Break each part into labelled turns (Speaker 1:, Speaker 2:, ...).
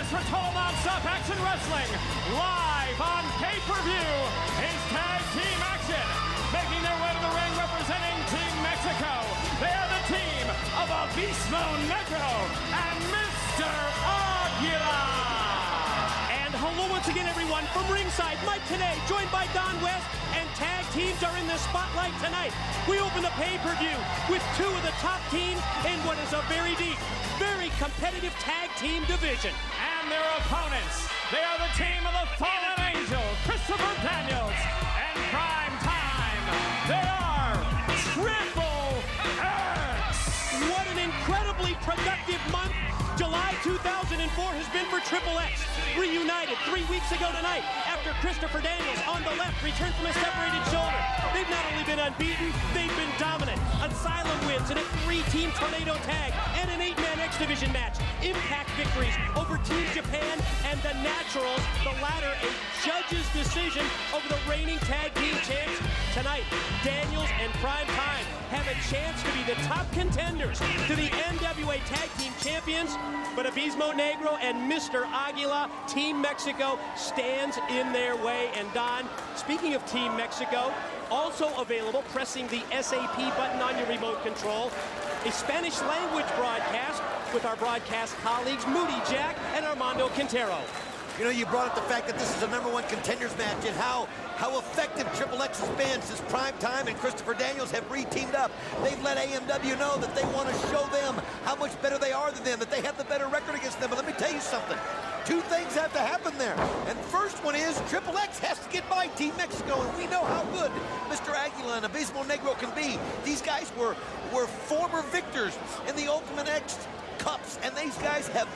Speaker 1: us for total non-stop action wrestling. Live on pay-per-view is tag team action. Making their way to the ring representing Team Mexico. They are the team of Abismo, Negro, and Mr. Aguila.
Speaker 2: And hello once again, everyone, from ringside. Mike today, joined by Don West, and tag teams are in the spotlight tonight. We open the pay-per-view with two of the top teams in what is a very deep, very competitive tag team division.
Speaker 1: And their opponents, they are the team of the Fallen Angel, Christopher Daniels, and Prime Time. They are Triple X.
Speaker 2: What an incredibly productive month July 2004 has been for Triple X. Reunited 3 weeks ago tonight after Christopher Daniels on the left returned from a separated shoulder. They've not only been unbeaten, they've been dominant. Asylum wins in a 3-team tornado tag and an 8-man X Division match. Impact victories over Team Japan and the Naturals, the latter a judge's decision over the reigning tag team champs. Tonight, Daniels and Prime Time have a chance to be the top contenders to the NWA Tag Team Champions, but Abismo Negro and Mr. Aguila, Team Mexico, stands in their way. And Don, speaking of Team Mexico, also available, pressing the SAP button on your remote control, a Spanish language broadcast with our broadcast colleagues Moody Jack and Armando Quintero.
Speaker 3: You know, you brought up the fact that this is a #1 contenders match and how effective Triple X has been since Prime Time and Christopher Daniels have re-teamed up. They've let AMW know that they want to show them how much better they are than them, that they have the better record against them. But let me tell you something. Two things have to happen there. And the first one is Triple X has to get by Team Mexico, and we know how good Mr. Aguila and Abismo Negro can be. These guys were former victors in the Ultimate X Cups, and these guys have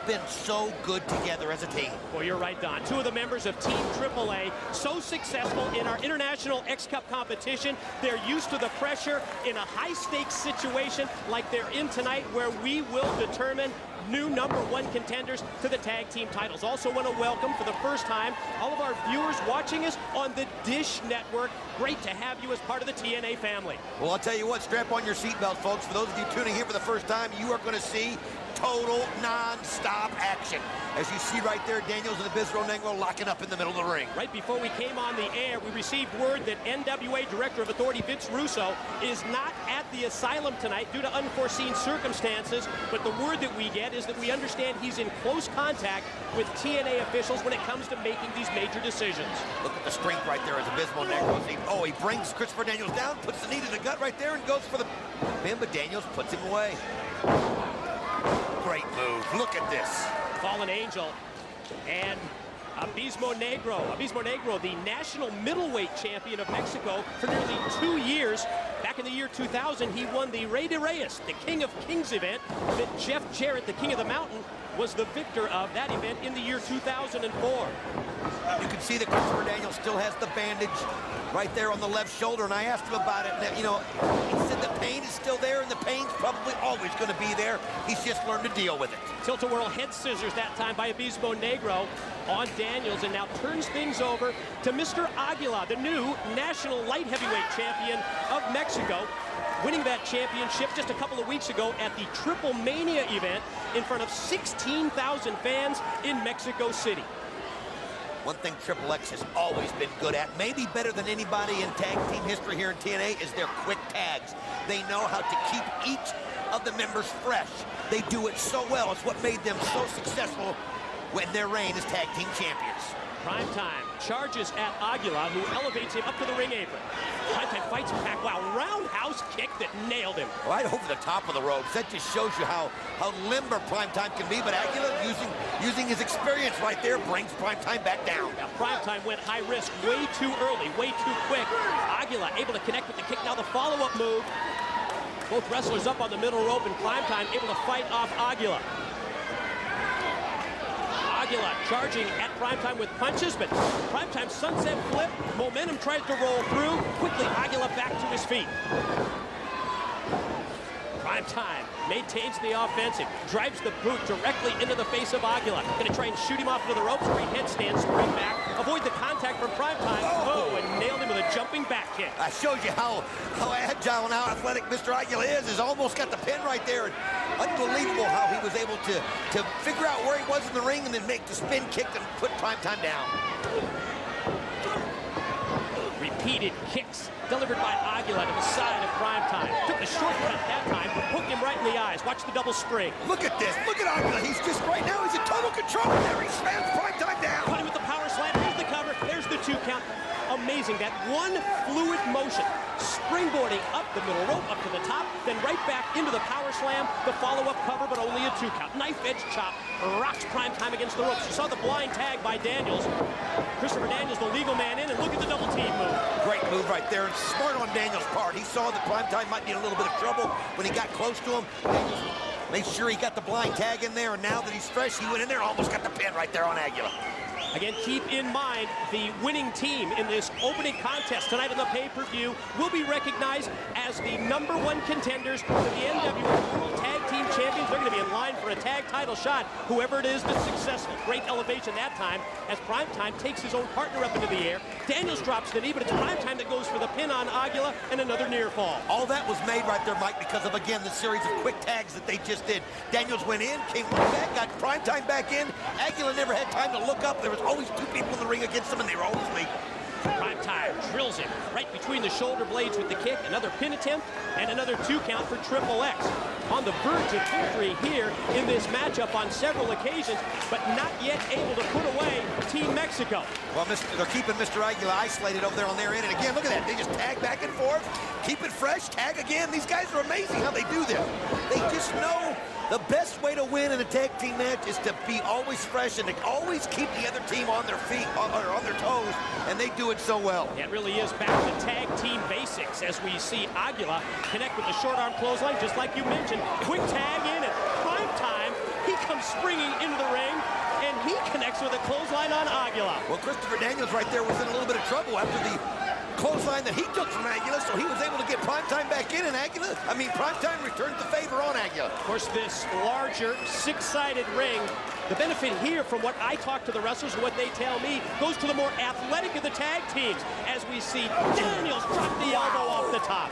Speaker 3: been so good together as a team.
Speaker 2: Well, you're right, Don. Two of the members of Team AAA, so successful in our International X Cup competition. They're used to the pressure in a high-stakes situation like they're in tonight, where we will determine new #1 contenders to the tag team titles. Also want to welcome for the first time all of our viewers watching us on the Dish Network. Great to have you as part of the TNA family.
Speaker 3: Well, I'll tell you what, strap on your seatbelts, folks. For those of you tuning in for the first time, you are going to see total non-stop action. As you see right there, Daniels and Abismo Negro locking up in the middle of the ring.
Speaker 2: Right before we came on the air, we received word that NWA Director of Authority Vince Russo is not at the Asylum tonight due to unforeseen circumstances, but the word that we get is that we understand he's in close contact with TNA officials when it comes to making these major decisions.
Speaker 3: Look at the strength right there as Abismo Negro. He brings Christopher Daniels down, puts the knee to the gut right there, and goes for the pin, but Daniels puts him away. Great move. Look at this.
Speaker 2: Fallen Angel and Abismo Negro. Abismo Negro, the national middleweight champion of Mexico for nearly 2 years. Back in the year 2000, he won the Rey de Reyes, the King of Kings event, that Jeff Jarrett, the King of the Mountain, was the victor of that event in the year 2004.
Speaker 3: You can see that Christopher Daniels still has the bandage right there on the left shoulder, and I asked him about it, and, you know, he said the pain is still there, and the pain's probably always going to be there. He's just learned to deal with it.
Speaker 2: Tilt-a-whirl head scissors that time by Abismo Negro on Daniels, and now turns things over to Mr. Aguila, the new national light heavyweight champion of Mexico, winning that championship just a couple of weeks ago at the Triple Mania event in front of 16,000 fans in Mexico City.
Speaker 3: One thing Triple X has always been good at, maybe better than anybody in tag team history here in TNA, is their quick tags. They know how to keep each of the members fresh. They do it so well. It's what made them so successful when their reign as tag team champions.
Speaker 2: Prime Time charges at Aguila, who elevates him up to the ring apron. Prime Time fights back. Wow, roundhouse kick that nailed him.
Speaker 3: Right over the top of the ropes. That just shows you how limber Prime Time can be. But Aguila, using his experience right there, brings Prime Time back down.
Speaker 2: Now, Prime Time went high risk way too early, way too quick. Aguila able to connect with the kick. Now the follow-up move. Both wrestlers up on the middle rope, and Prime Time able to fight off Aguila. Aguila charging at Prime Time with punches, but Prime Time sunset flip. Momentum tries to roll through. Quickly, Aguila back to his feet. Prime Time maintains the offensive, drives the boot directly into the face of Aguila. Going to try and shoot him off into the ropes. Great headstand, spring back, avoid the contact from Prime Time. Oh, and nailed him with a jumping back kick.
Speaker 3: I showed you how agile and how athletic Mr. Aguila is. He's almost got the pin right there. And unbelievable how he was able to figure out where he was in the ring and then make the spin kick and put Prime Time down.
Speaker 2: Repeated kicks delivered by Aguila to the side of Prime Time. Took the shortcut that time, hooked him right in the eyes. Watch the double spring.
Speaker 3: Look at this. Look at Aguila. He's just right now. He's in total control. There he slams Prime Time down.
Speaker 2: Caught him with the power slam. Here's the cover. There's the 2 count. Amazing, that one fluid motion, springboarding up the middle rope, up to the top, then right back into the power slam, the follow-up cover, but only a 2 count. Knife edge chop, rocks Prime Time against the ropes. You saw the blind tag by Daniels. Christopher Daniels, the legal man in, and look at the double team move.
Speaker 3: Great move right there, and smart on Daniels' part. He saw that Prime Time might be in a little bit of trouble when he got close to him. Daniels made sure he got the blind tag in there, and now that he's fresh, he went in there and almost got the pin right there on Aguila.
Speaker 2: Again, keep in mind the winning team in this opening contest tonight on the pay-per-view will be recognized as the #1 contenders for the NWA World Tag Team Champions. They're going to be in line for a tag title shot, whoever it is that's successful. Great elevation that time as Prime Time takes his own partner up into the air. Daniels drops the knee, but it's Prime Time that goes for the pin on Aguila and another near fall.
Speaker 3: All that was made right there, Mike, because of, again, the series of quick tags that they just did. Daniels went in, came right back, got Prime Time back in. Aguila never had time to look up. There was always 2 people in the ring against him, and they were always late.
Speaker 2: Prime Time drills him right between the shoulder blades with the kick. Another pin attempt and another 2 count for Triple X. On the verge of victory here in this matchup on several occasions, but not yet able to put away Team Mexico.
Speaker 3: Well, they're keeping Mr. Aguila isolated over there on their end. And again, look at that. They just tag back and forth, keep it fresh, tag again. These guys are amazing how they do this. They just know the best way to win in a tag team match is to be always fresh and to always keep the other team on their feet, or on their toes, and they do it so well.
Speaker 2: It really is back to tag team basics as we see Aguila connect with the short arm clothesline, just like you mentioned. Quick tag in at Prime Time. He comes springing into the ring, and he connects with a clothesline on Aguila.
Speaker 3: Well, Christopher Daniels right there was in a little bit of trouble after the clothesline that he took from Aguila, so he was able to get Prime Time back in, and Prime Time returns the favor on Aguila.
Speaker 2: Of course, this larger 6-sided ring, the benefit here from what I talk to the wrestlers and what they tell me goes to the more athletic of the tag teams as we see Daniels drop the elbow off the top.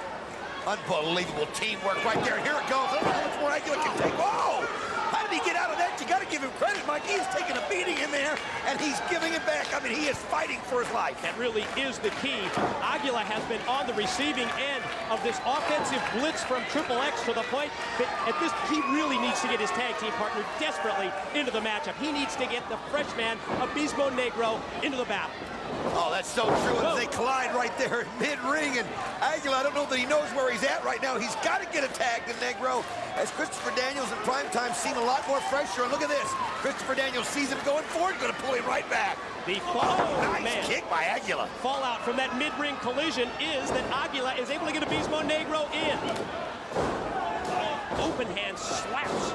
Speaker 3: Unbelievable teamwork right there. Here it goes. I don't know how much more Aguila can take. Whoa! How did he get out of that? You got to give him credit, Mike. He's taking a beating in there, and he's giving it back. I mean, he is fighting for his life.
Speaker 2: That really is the key. Aguila has been on the receiving end of this offensive blitz from Triple X to the point that at this, he really needs to get his tag team partner desperately into the matchup. He needs to get the freshman, Abismo Negro, into the battle.
Speaker 3: Oh, that's so true. As they collide right there in mid-ring, and Aguila, I don't know that he knows where he's at right now. He's got to get a tag to Negro, as Christopher Daniels in Prime Time seem a lot more fresher. And look at this. Christopher Daniels sees him going forward, going to pull him right back.
Speaker 2: The fall,
Speaker 3: nice kick by Aguila.
Speaker 2: Fallout from that mid-ring collision is that Aguila is able to get Abismo Negro in. Open hand slaps.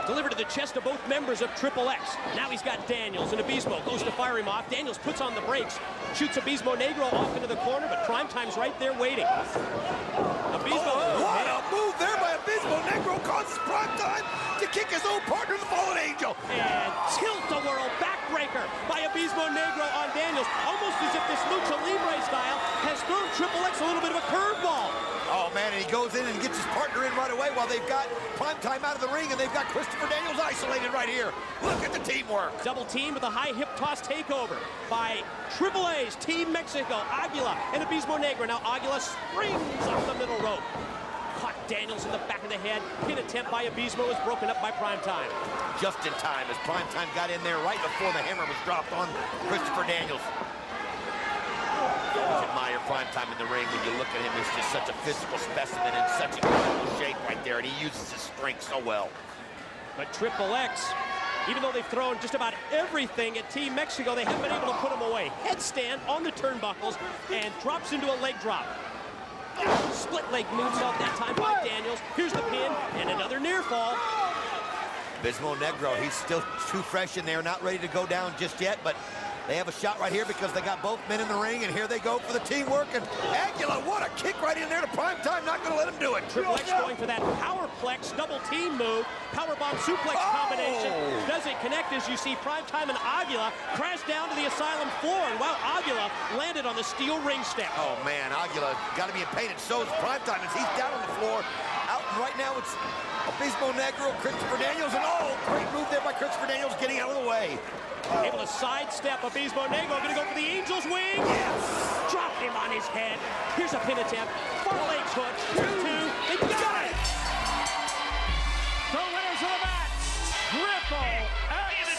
Speaker 2: Delivered to the chest of both members of Triple X. Now he's got Daniels, and Abismo goes to fire him off. Daniels puts on the brakes, shoots Abismo Negro off into the corner, but Prime Time's right there waiting. Abismo,
Speaker 3: what a move there by Abismo Negro, causes Prime Time to kick his own partner, the Fallen Angel.
Speaker 2: And tilt-a-whirl backbreaker by Abismo Negro on Daniels, almost as if this Lucha Libre style has thrown Triple X a little bit of a curveball.
Speaker 3: Oh, man, and he goes in and gets his partner in right away while they've got Prime Time out of the ring, and they've got Christopher Daniels isolated right here. Look at the teamwork.
Speaker 2: Double team with a high hip toss takeover by Triple A's Team Mexico, Aguila and Abismo Negro. Now Aguila springs off the middle rope. Caught Daniels in the back of the head. Pin attempt by Abismo is broken up by Prime Time.
Speaker 3: Just in time, as Prime Time got in there right before the hammer was dropped on Christopher Daniels. I admire Prime Time in the ring. When you look at him, he's just such a physical specimen in such incredible shape right there, and he uses his strength so well.
Speaker 2: But Triple X, even though they've thrown just about everything at Team Mexico, they haven't been able to put him away. Headstand on the turnbuckles and drops into a leg drop. Split leg moonsault that time by Daniels. Here's the pin and another near fall.
Speaker 3: Abismo Negro, he's still too fresh in there, not ready to go down just yet, but They have a shot right here because they got both men in the ring, and here they go for the teamwork. And Aguila, what a kick right in there to Prime Time. Not going to let him do it.
Speaker 2: Triple X going for that powerplex double team move. Powerbomb suplex combination. Doesn't connect as you see Prime Time and Aguila crash down to the Asylum floor. And while Aguila landed on the steel ring step.
Speaker 3: Oh, man, Aguila got to be in pain. And so is Prime Time as he's down on the floor. Out right now it's Abismo, Negro, Christopher Daniels. And great move there by Christopher Daniels getting out of the way.
Speaker 2: Able to sidestep Abismo. Negro going to go for the Angel's wing. Yes! Dropped him on his head. Here's a pin attempt. Far legs hook. 2. They got it!
Speaker 1: The winners of the match, Triple X.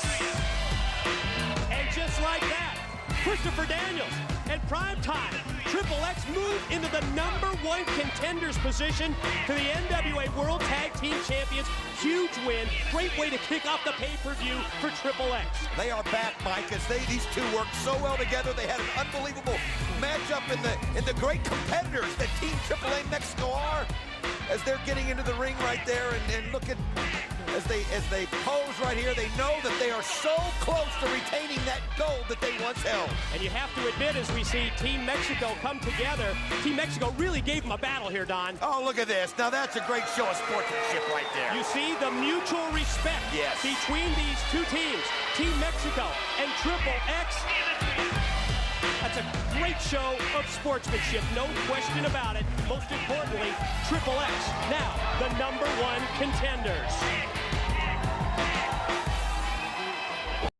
Speaker 2: And just like that, Christopher Daniels and Prime Time. Triple X moved into the #1 contenders position to the NWA World Tag Team Champions. Huge win. Great way to kick off the pay-per-view for Triple X.
Speaker 3: They are back, Mike, as these two worked so well together. They had an unbelievable matchup in the great competitors that Team AAA Mexico are, as they're getting into the ring right there, and look at as they pose right here. They know that they are so close to retaining that gold that they once held.
Speaker 2: And you have to admit, as we see Team Mexico come together, Team Mexico really gave them a battle here, Don.
Speaker 3: Oh, look at this. Now that's a great show of sportsmanship right there.
Speaker 2: You see the mutual respect between these two teams, Team Mexico and Triple X. That's a great show of sportsmanship, no question about it. Most importantly, Triple X, now the #1 contenders.